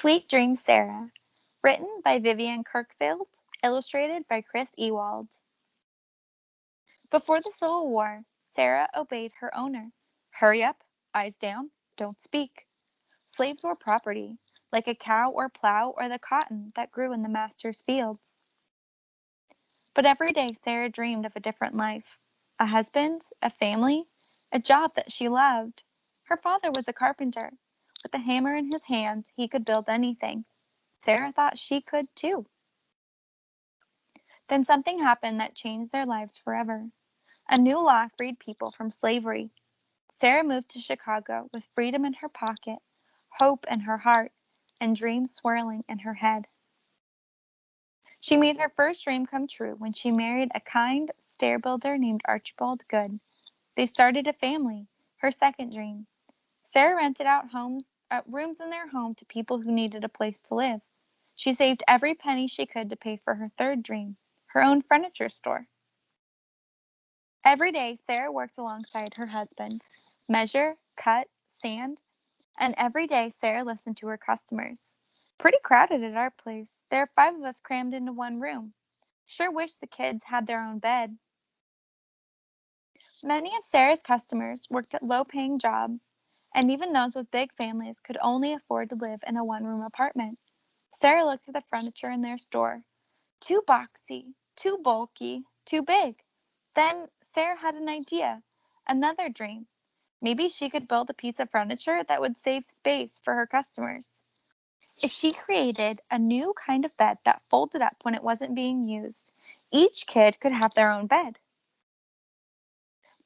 Sweet Dreams Sarah, written by Vivian Kirkfield, illustrated by Ewald. Before the Civil War, Sarah obeyed her owner. Hurry up, eyes down, don't speak. Slaves were property, like a cow or plow or the cotton that grew in the master's fields. But every day Sarah dreamed of a different life. A husband, a family, a job that she loved. Her father was a carpenter. With a hammer in his hands, he could build anything. Sarah thought she could too. Then something happened that changed their lives forever. A new law freed people from slavery. Sarah moved to Chicago with freedom in her pocket, hope in her heart, and dreams swirling in her head. She made her first dream come true when she married a kind stair builder named Archibald Goode. They started a family, her second dream. Sarah rented out rooms in their home to people who needed a place to live. She saved every penny she could to pay for her third dream, her own furniture store. Every day, Sarah worked alongside her husband, measure, cut, sand, and every day Sarah listened to her customers. Pretty crowded at our place. There are 5 of us crammed into one room. Sure wish the kids had their own bed. Many of Sarah's customers worked at low-paying jobs, and even those with big families could only afford to live in a one-room apartment. Sarah looked at the furniture in their store. Too boxy, too bulky, too big. Then Sarah had an idea, another dream. Maybe she could build a piece of furniture that would save space for her customers. If she created a new kind of bed that folded up when it wasn't being used, each kid could have their own bed.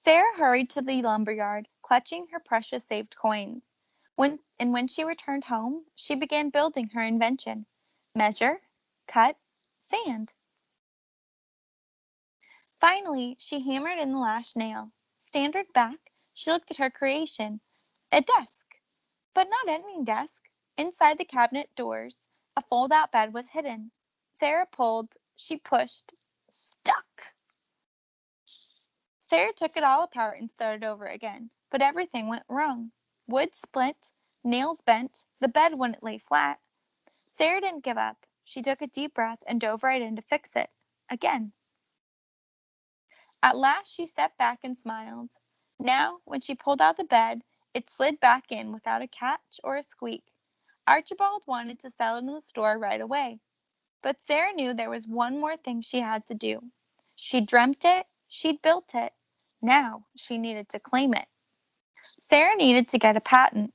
Sarah hurried to the lumberyard, clutching her precious saved coins. When she returned home, she began building her invention. Measure, cut, sand. Finally, she hammered in the last nail. Standard back, she looked at her creation. A desk. But not any desk. Inside the cabinet doors, a fold-out bed was hidden. Sarah pulled, she pushed, stuck. Sarah took it all apart and started over again, but everything went wrong. Wood split, nails bent, the bed wouldn't lay flat. Sarah didn't give up. She took a deep breath and dove right in to fix it. Again. At last she stepped back and smiled. Now, when she pulled out the bed, it slid back in without a catch or a squeak. Archibald wanted to sell it in the store right away. But Sarah knew there was one more thing she had to do. She'd dreamt it, she'd built it. Now she needed to claim it. Sarah needed to get a patent.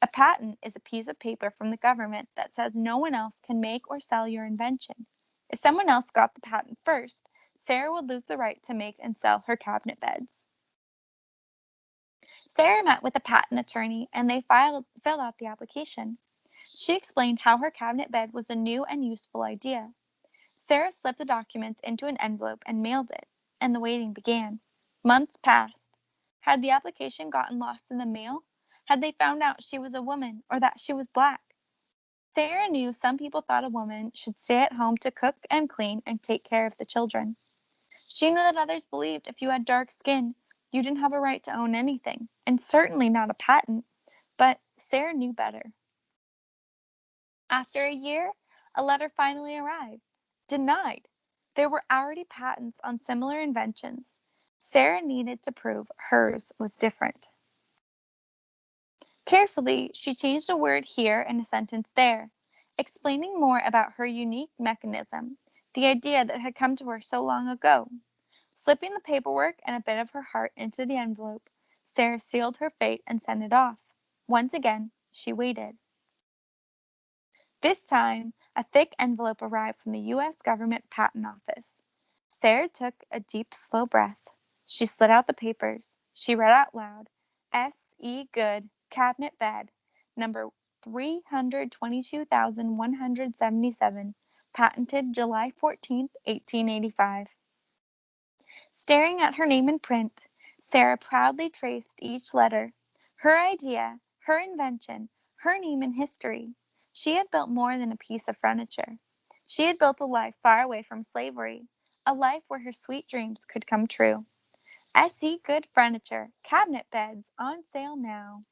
A patent is a piece of paper from the government that says no one else can make or sell your invention. If someone else got the patent first, Sarah would lose the right to make and sell her cabinet beds. Sarah met with a patent attorney and they filled out the application. She explained how her cabinet bed was a new and useful idea. Sarah slipped the documents into an envelope and mailed it, and the waiting began. Months passed. Had the application gotten lost in the mail? Had they found out she was a woman or that she was black? Sarah knew some people thought a woman should stay at home to cook and clean and take care of the children. She knew that others believed if you had dark skin, you didn't have a right to own anything, and certainly not a patent. But Sarah knew better. After a year, a letter finally arrived. Denied. There were already patents on similar inventions. Sarah needed to prove hers was different. Carefully, she changed a word here and a sentence there, explaining more about her unique mechanism, the idea that had come to her so long ago. Slipping the paperwork and a bit of her heart into the envelope, Sarah sealed her fate and sent it off. Once again, she waited. This time, a thick envelope arrived from the U.S. Government Patent Office. Sarah took a deep, slow breath. She slid out the papers. She read out loud, S.E. Goode, Cabinet Bed, number 322,177, patented July 14, 1885. Staring at her name in print, Sarah proudly traced each letter. Her idea, her invention, her name in history. She had built more than a piece of furniture. She had built a life far away from slavery, a life where her sweet dreams could come true. S.E. Goode Furniture, Cabinet Beds, on sale now.